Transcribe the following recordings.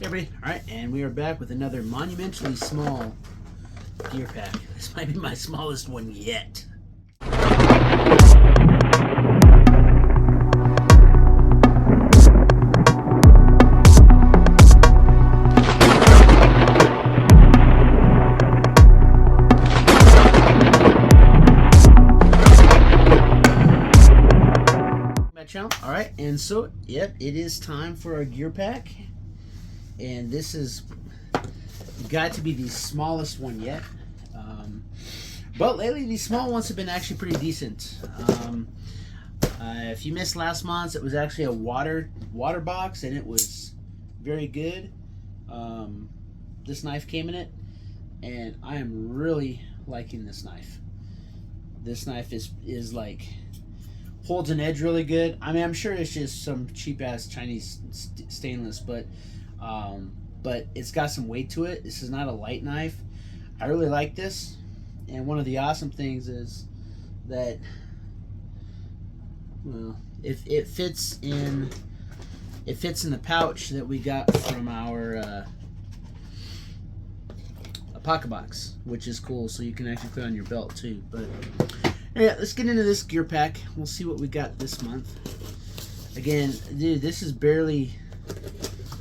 Hey everybody, alright, and we are back with another monumentally small gear pack. This might be my smallest one yet. My channel, alright, and so, yep, it is time for our gear pack. And this is got to be the smallest one yet. But lately, these small ones have been actually pretty decent. If you missed last month's, it was actually a water box, and it was very good. This knife came in it, and I am really liking this knife. This knife is like holds an edge really good. I mean, I'm sure it's just some cheap ass Chinese stainless, but it's got some weight to it. This is not a light knife. I really like this, and one of the awesome things is that, well, it fits in the pouch that we got from our a pocket box, which is cool. So you can actually put it on your belt too. But yeah, let's get into this gear pack. We'll see what we got this month. Again, dude, this is barely.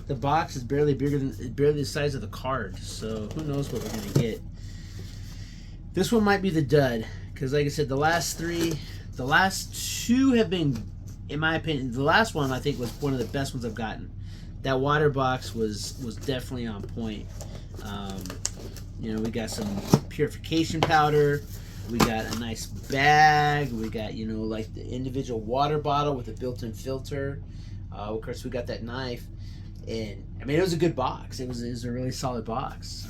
The box is barely the size of the card, so who knows what we're gonna get. This one might be the dud, because like I said, the last two have been, in my opinion, the last one I think was one of the best ones I've gotten. That water box was definitely on point. You know, we got some purification powder, we got a nice bag, we got, you know, like the individual water bottle with a built-in filter. Of course, we got that knife. And I mean, it was a good box. It was a really solid box.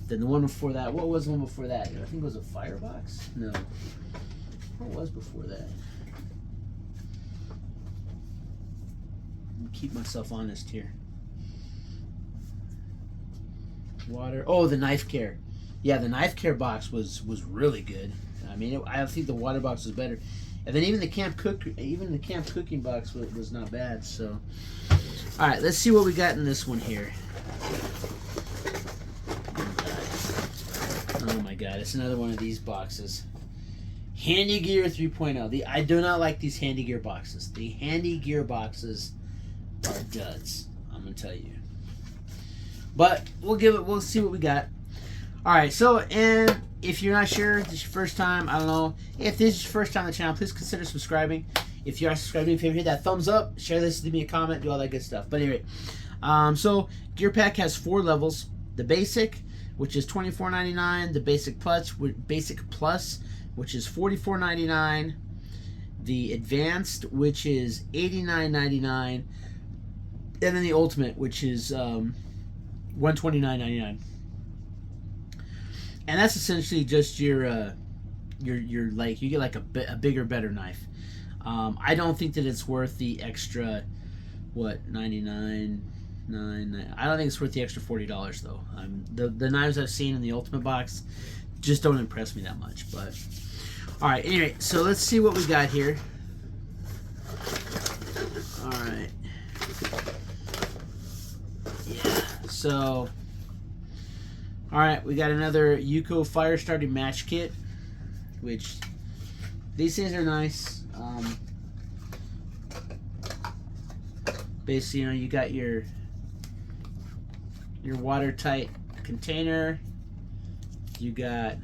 Then the one before that, what was the one before that? I think it was a firebox. No, what was before that? Keep myself honest here. Water. Oh, the Knife Care. Yeah, the Knife Care box was really good. I mean, I think the water box was better. And then even the camp cooking box was not bad. So, all right, let's see what we got in this one here. Oh my God, it's another one of these boxes. Handy Gear 3.0. I do not like these Handy Gear boxes. The Handy Gear boxes are duds. I'm gonna tell you. But we'll see what we got. All right, so, and if you're not sure, this is your first time, I don't know. If this is your first time on the channel, please consider subscribing. If you are subscribing, if you hit that thumbs up, share this, leave me a comment, do all that good stuff. But anyway, so Gear Pack has 4 levels. The Basic, which is $24.99. The Basic Plus, which is $44.99. The Advanced, which is $89.99. And then the Ultimate, which is $129.99. And that's essentially just your like, you get like a bigger, better knife. I don't think that it's worth the extra, what, $99.99. I don't think it's worth the extra $40 though. The knives I've seen in the Ultimate box just don't impress me that much. But all right, anyway, so let's see what we got here. All right, yeah. So, all right, we got another Yuko Fire Starter Match Kit, which these things are nice. Basically, you know, you got your watertight container. You got,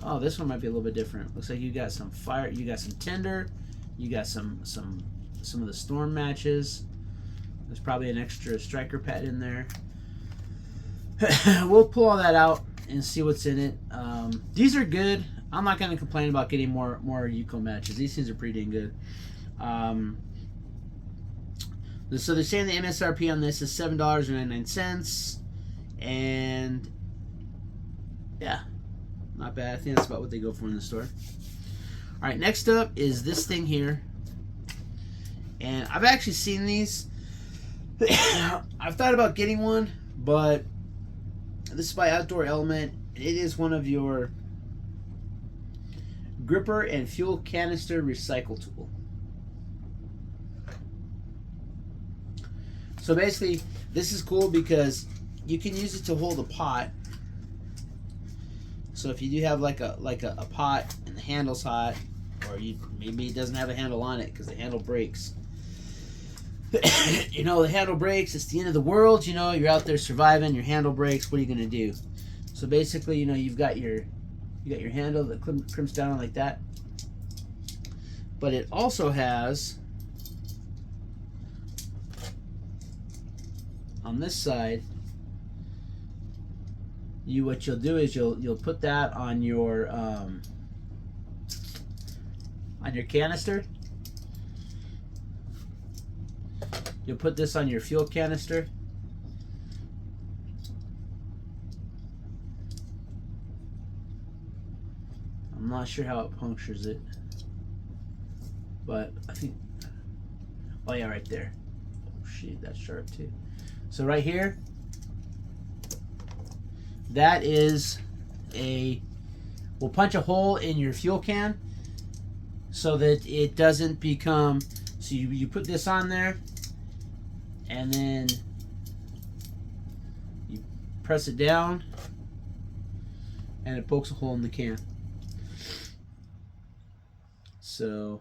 oh, this one might be a little bit different. Looks like you got some fire, you got some tinder, you got some of the storm matches. There's probably an extra striker pad in there. We'll pull all that out and see what's in it. These are good. I'm not going to complain about getting more Yuko matches. These things are pretty dang good. So they're saying the MSRP on this is $7.99, and yeah, not bad. I think that's about what they go for in the store. All right, next up is this thing here, and I've actually seen these. I've thought about getting one, but this is by Outdoor Element. It is one of your gripper and fuel canister recycle tool. So basically, this is cool because you can use it to hold a pot. So if you do have like a pot and the handle's hot, or maybe it doesn't have a handle on it because the handle breaks. You know, the handle breaks, it's the end of the world, you know, you're out there surviving, your handle breaks, what are you going to do? So basically, you know, you've got your handle that crimps down like that. But it also has, on this side, what you'll do is you'll put that on your canister. You'll put this on your fuel canister. I'm not sure how it punctures it, but I think, oh yeah, right there. Oh shit, that's sharp too. So right here, that is we'll punch a hole in your fuel can so that it doesn't become, so you put this on there and then you press it down and it pokes a hole in the can. So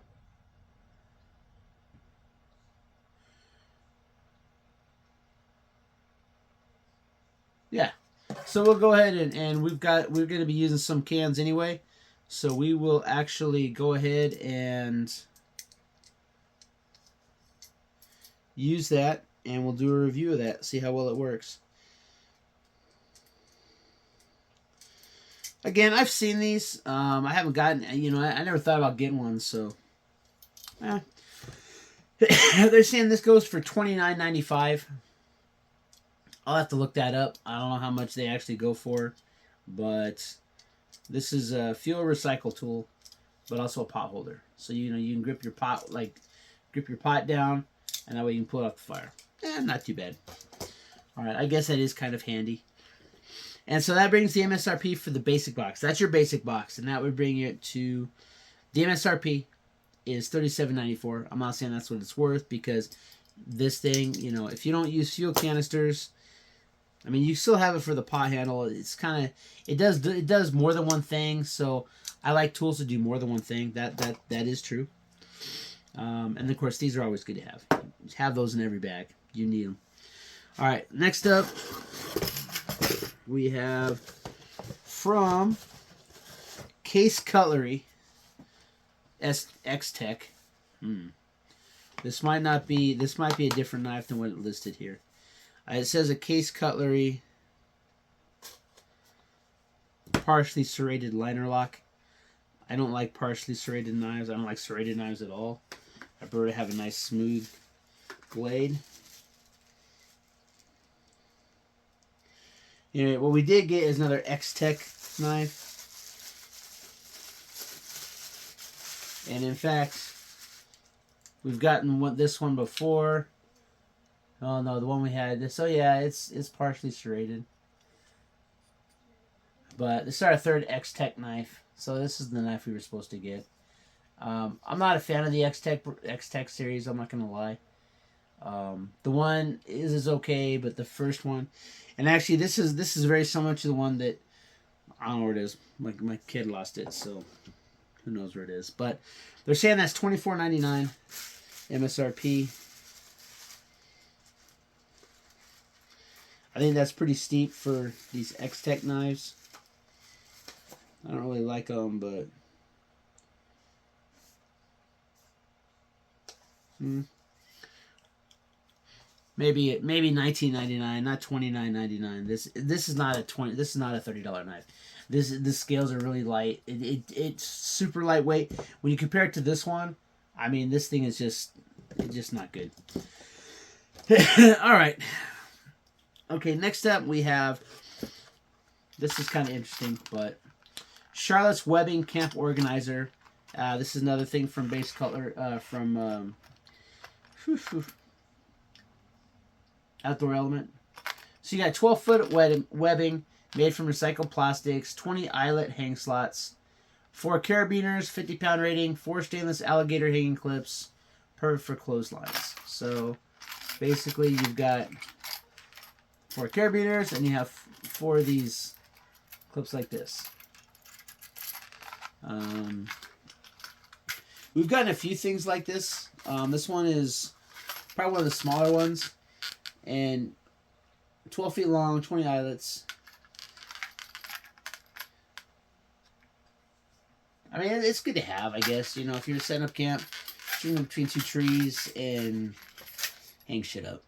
yeah, so we'll go ahead and we're going to be using some cans anyway, so we will actually go ahead and use that, and we'll do a review of that, see how well it works. Again, I've seen these. I haven't gotten, you know, I never thought about getting one, so they're saying this goes for $29.95. I'll have to look that up. I don't know how much they actually go for, but this is a fuel recycle tool, but also a pot holder. So you know you can grip your pot down, and that way you can pull it off the fire. Not too bad. All right, I guess that is kind of handy. And so that brings the MSRP for the basic box. That's your basic box, and that would bring it to the MSRP is $37.94. I'm not saying that's what it's worth, because this thing, you know, if you don't use fuel canisters, I mean, you still have it for the pot handle. It's kind of, it does more than one thing. So I like tools to do more than one thing. That is true. And of course, these are always good to have. Have those in every bag. You need them. All right, next up, we have from Case Cutlery, X-Tech. This might be a different knife than what it listed here. It says a Case Cutlery partially serrated liner lock. I don't like partially serrated knives. I don't like serrated knives at all. I prefer to have a nice smooth blade. Anyway, what we did get is another X-Tech knife. And in fact, we've gotten this one before. Oh no, the one we had. So yeah, it's partially serrated. But this is our third X-Tech knife. So this is the knife we were supposed to get. I'm not a fan of the X-Tech series. I'm not gonna lie. The one is okay, but the first one, and actually this is very similar to the one that, I don't know where it is. My kid lost it, so who knows where it is. But they're saying that's $24.99 MSRP. I think that's pretty steep for these X-Tech knives. I don't really like them, but maybe $19.99, not $29.99. This is not a $30 knife. The scales are really light. It's super lightweight. When you compare it to this one, I mean, this thing is just not good. All right. Okay, next up we have, this is kind of interesting, but Charlotte's Webbing Camp Organizer. This is another thing from Base Cutler, from Outdoor Element. So you got 12-foot webbing made from recycled plastics, 20 eyelet hang slots, 4 carabiners, 50-pound rating, 4 stainless alligator hanging clips, perfect for clotheslines. So basically you've got 4 carabiners, and you have 4 of these clips like this. We've gotten a few things like this. This one is probably one of the smaller ones, and 12 feet long, 20 eyelets. I mean, it's good to have, I guess. You know, if you're setting up camp, string them between 2 trees and hang shit up.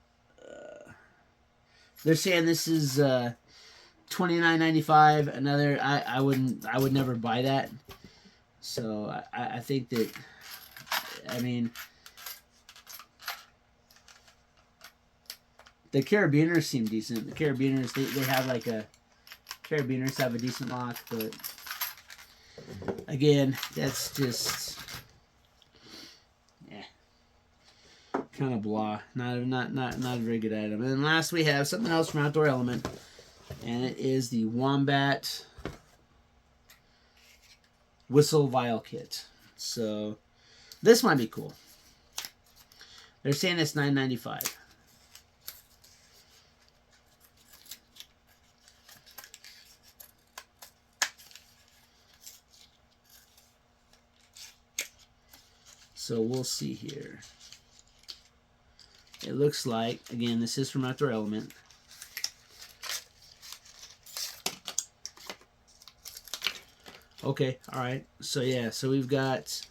They're saying this is $29.95. Another, I would never buy that. So I think that, I mean, the carabiners seem decent. The carabiners, they have like a, carabiners have a decent lock, but again, that's just, yeah, kind of blah. Not a very good item. And then last we have something else from Outdoor Element, and it is the Wombat Whistle Vial Kit. So this might be cool. They're saying it's $9.95. So we'll see here. It looks like, again, this is from Outdoor Element. Okay, all right. So yeah, so we've got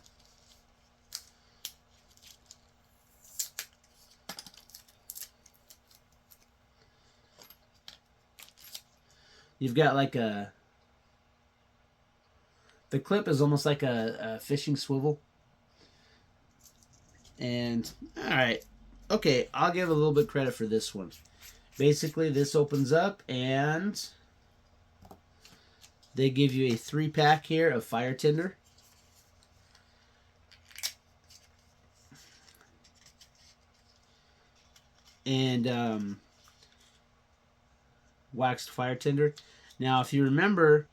you've got like a, the clip is almost like a fishing swivel. And all right, okay, I'll give a little bit credit for this one. Basically, this opens up and they give you a 3-pack here of fire tinder. And waxed fire tinder. Now, if you remember,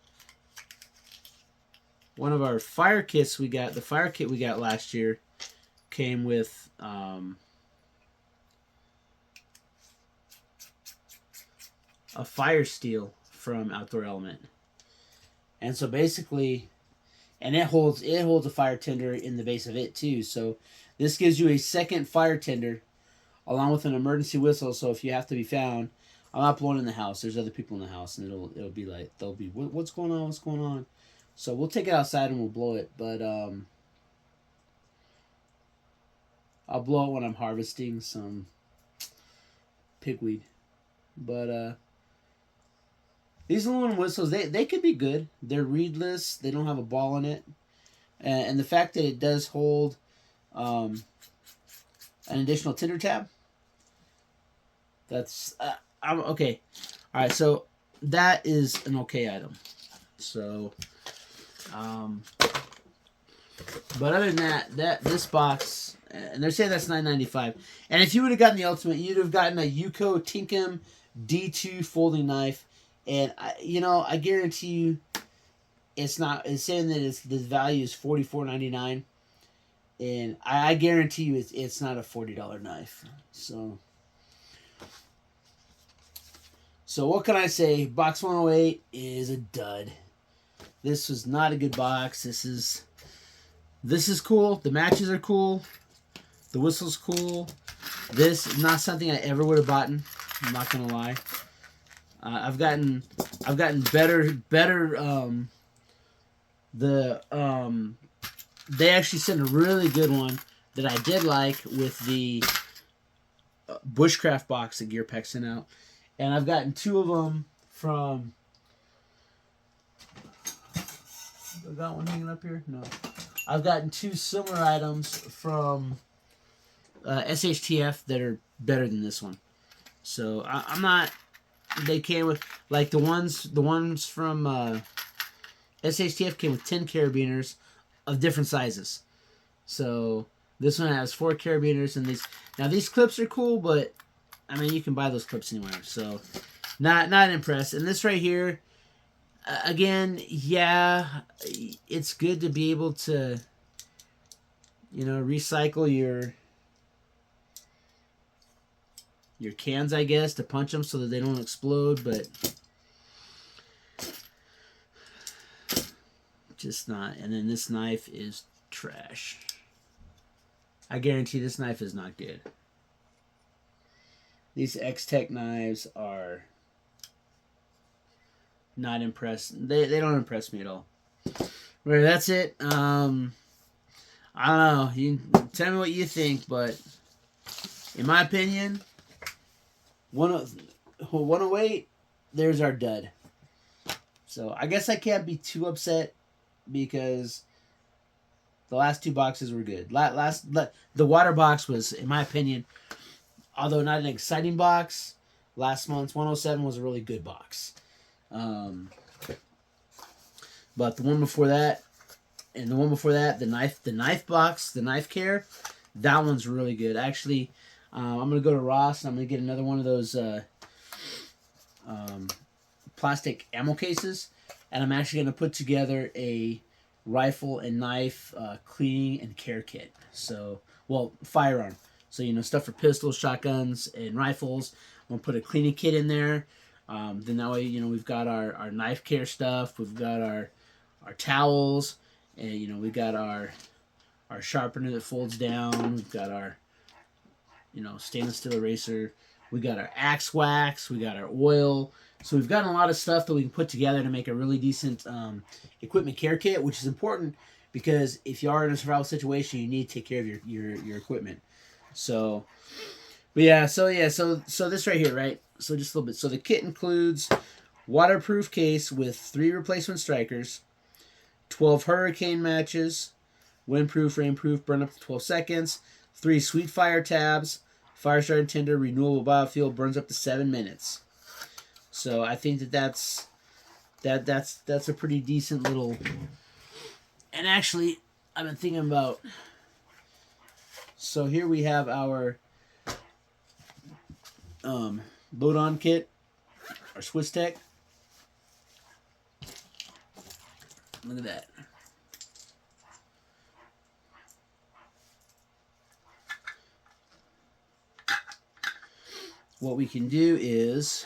one of our fire kits we got, the fire kit we got last year, came with a fire steel from Outdoor Element. And so basically, and it holds a fire tinder in the base of it too. So this gives you a second fire tinder along with an emergency whistle. So if you have to be found, I'm not blowing in the house. There's other people in the house, and it'll be like, they'll be, what's going on? What's going on? So we'll take it outside and we'll blow it. But I'll blow it when I'm harvesting some pigweed. But these aluminum whistles, they could be good. They're reedless. They don't have a ball in it. And the fact that it does hold an additional tinder tab, that's, I'm okay. All right, so that is an okay item. So, but other than that this box, and they're saying that's $9.95. And if you would have gotten the Ultimate, you'd have gotten a Yuko Tinkham D2 folding knife. And I guarantee you, it's not. It's saying that the value is $44.99, and I guarantee you it's not a $40 knife. So what can I say? Box 108 is a dud. This was not a good box. This is cool. The matches are cool. The whistle's cool. This is not something I ever would have bought. I'm not gonna lie. I've gotten better. They actually sent a really good one that I did like with the Bushcraft box that Gearpack sent out, and I've gotten 2 of them from. I got one hanging up here. No, I've gotten 2 similar items from SHTF that are better than this one. So I'm not. They came with, like, the ones from SHTF came with 10 carabiners of different sizes. So this one has 4 carabiners, and these clips are cool, but I mean, you can buy those clips anywhere. So not impressed. And this right here, again, yeah, it's good to be able to, recycle your your cans, I guess, to punch them so that they don't explode, but just not. And then this knife is trash. I guarantee this knife is not good. These X-Tech knives are not impressed. They don't impress me at all. Right, that's it. I don't know. You tell me what you think, but in my opinion, 108, there's our dud. So I guess I can't be too upset because the last two boxes were good. The water box was, in my opinion, although not an exciting box, last month's 107 was a really good box. But the one before that, and the one before that, the knife box, the knife care, that one's really good. Actually, I'm gonna go to Ross and I'm gonna get another one of those plastic ammo cases, and I'm actually gonna put together a rifle and knife cleaning and care kit. So, well, firearm. So, you know, stuff for pistols, shotguns, and rifles. I'm gonna put a cleaning kit in there. Then that way, you know, we've got our knife care stuff. We've got our towels, and you know, we got our sharpener that folds down. We've got our, you know, stainless steel eraser. We got our axe wax. We got our oil. So we've got a lot of stuff that we can put together to make a really decent equipment care kit, which is important because if you are in a survival situation, you need to take care of your equipment. So, but yeah, so this right here, right? So just a little bit. So the kit includes waterproof case with 3 replacement strikers, 12 hurricane matches, windproof, rainproof, burn up to 12 seconds, 3 sweet fire tabs, fire starter tinder, renewable biofuel, burns up to 7 minutes. So I think that's a pretty decent little. And actually, I've been thinking about. So here we have our load-on kit, our Swiss Tech. Look at that. What we can do is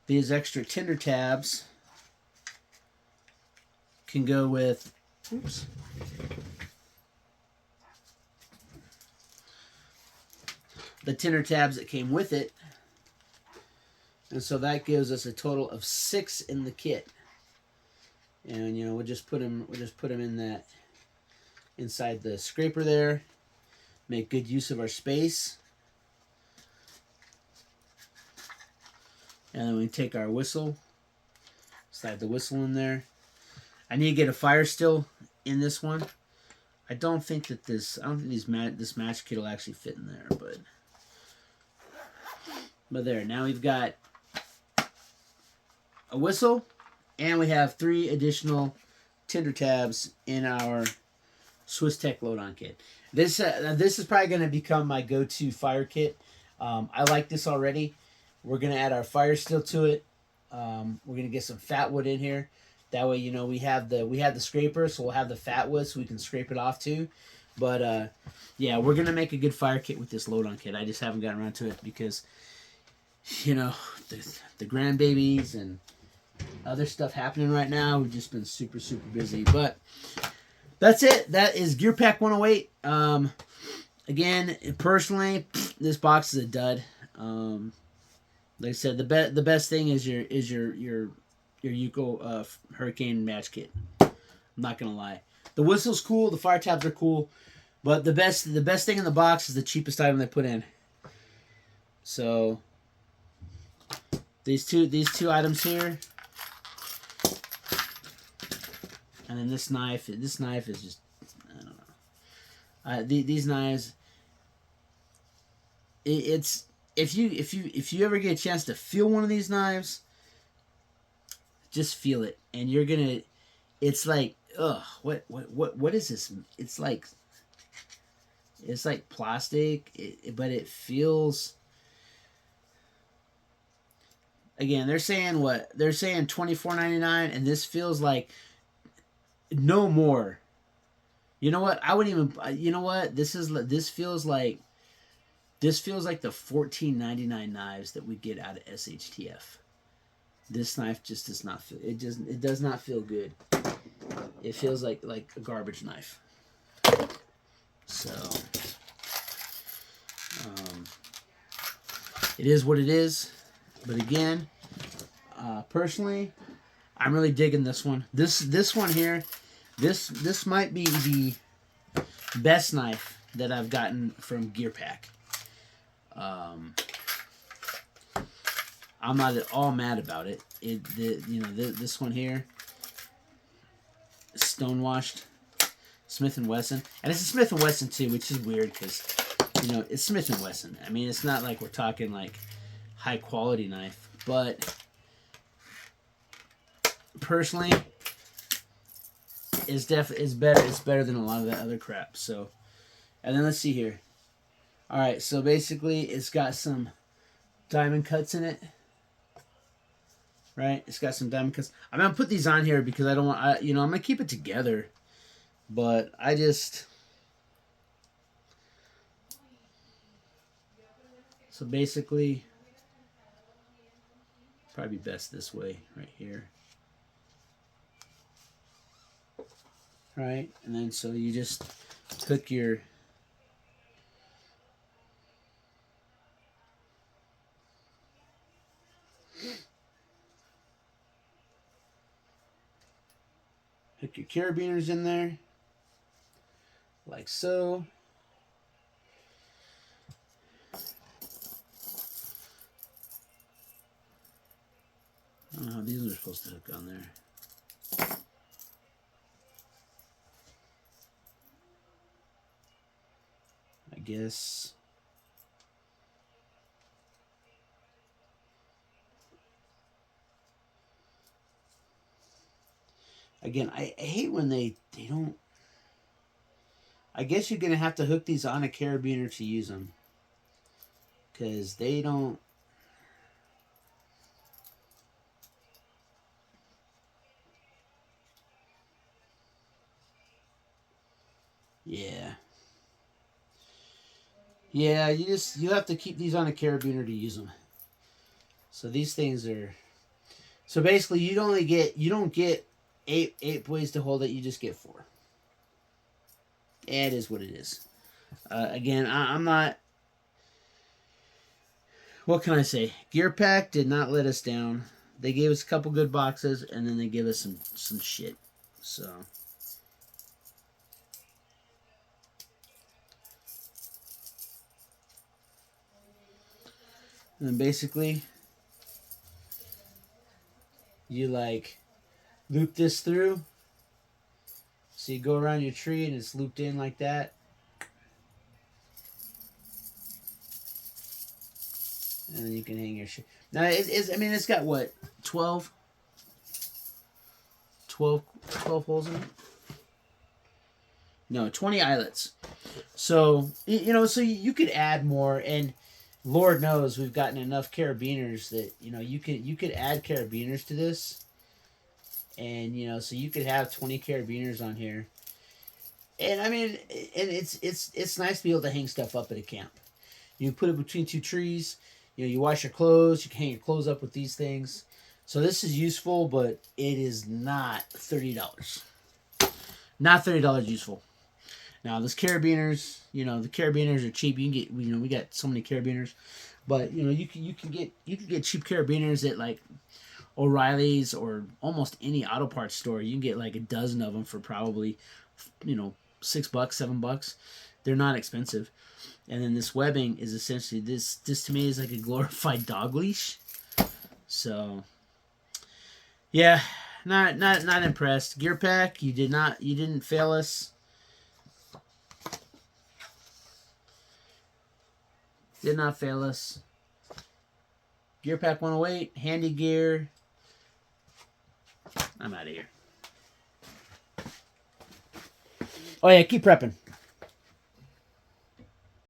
these extra tinder tabs can go with, oops, the tinder tabs that came with it, and so that gives us a total of 6 in the kit. And you know, we'll just put them in that, inside the scraper there. Make good use of our space. And then we take our whistle, slide the whistle in there. I need to get a fire still in this one. I don't think this match kit will actually fit in there, but there. Now we've got a whistle, and we have 3 additional tinder tabs in our Swiss Tech load-on kit. This is probably going to become my go-to fire kit. I like this already. We're going to add our fire steel to it. We're going to get some fat wood in here. That way, you know, we have the scraper, so we'll have the fat wood so we can scrape it off too. But yeah, we're going to make a good fire kit with this load-on kit. I just haven't gotten around to it because, you know, the grandbabies and other stuff happening right now. We've just been super, super busy. But that's it. That is Gear Pack 108. Again, personally, this box is a dud. Like I said, the best thing is your Yuko Hurricane match kit. I'm not gonna lie. The whistle's cool. The fire tabs are cool, but the best thing in the box is the cheapest item they put in. So these two items here, and then this knife. This knife is just, I don't know. These knives. It's if you ever get a chance to feel one of these knives, just feel it, and you're gonna. It's like, ugh, what is this? It's like plastic, but it feels. Again, they're saying what? They're saying $24.99, and this feels like no more. You know what? I wouldn't even. You know what? This feels like This feels like the $14.99 knives that we get out of SHTF. This knife just does not feel. It does not feel good. It feels like a garbage knife. So, it is what it is. But again, personally, I'm really digging this one. This one here, this might be the best knife that I've gotten from Gearpack. I'm not at all mad about it. This one here, stonewashed Smith & Wesson, and it's a Smith & Wesson too, which is weird because it's Smith & Wesson. I mean, it's not like we're talking like high quality knife, but personally, it's better. It's better than a lot of that other crap. So, and then let's see here. All right, so basically, it's got some diamond cuts in it. Right, it's got some diamond cuts. I'm gonna put these on here because I don't want. I'm gonna keep it together, but I just. So basically, probably best this way, right here. Right, and then so you just hook your. Hook your carabiners in there, like so. I don't know how these are supposed to hook on there. I guess. Again, I hate when they don't. I guess you're going to have to hook these on a carabiner to use them. Because they don't. Yeah. Yeah, you have to keep these on a carabiner to use them. So these things are. So basically, you don't get eight ways to hold it. You just get 4. Yeah, it is what it is. Again, I'm not. What can I say? Gearpack did not let us down. They gave us a couple good boxes, and then they gave us some shit. So. And then basically, you loop this through. So you go around your tree and it's looped in like that. And then you can hang your shit. Now, it's got what? 12 holes in it? No, 20 eyelets. So, so you could add more, and Lord knows we've gotten enough carabiners that, you could add carabiners to this. And, so you could have 20 carabiners on here. And, I mean, and it's nice to be able to hang stuff up at a camp. You put it between 2 trees. You wash your clothes. You can hang your clothes up with these things. So this is useful, but it is not $30. Not $30 useful. Now, those carabiners, the carabiners are cheap. You can get, we got so many carabiners. But, you can get cheap carabiners at, like, O'Reilly's or almost any auto parts store. You can get like a dozen of them for probably, $6, $7. They're not expensive. And then this webbing is essentially this to me is like a glorified dog leash. So yeah, not impressed. Gearpack, you didn't fail us. Did not fail us. Gearpack 108, Handy Gear. I'm out of here. Oh yeah, keep prepping.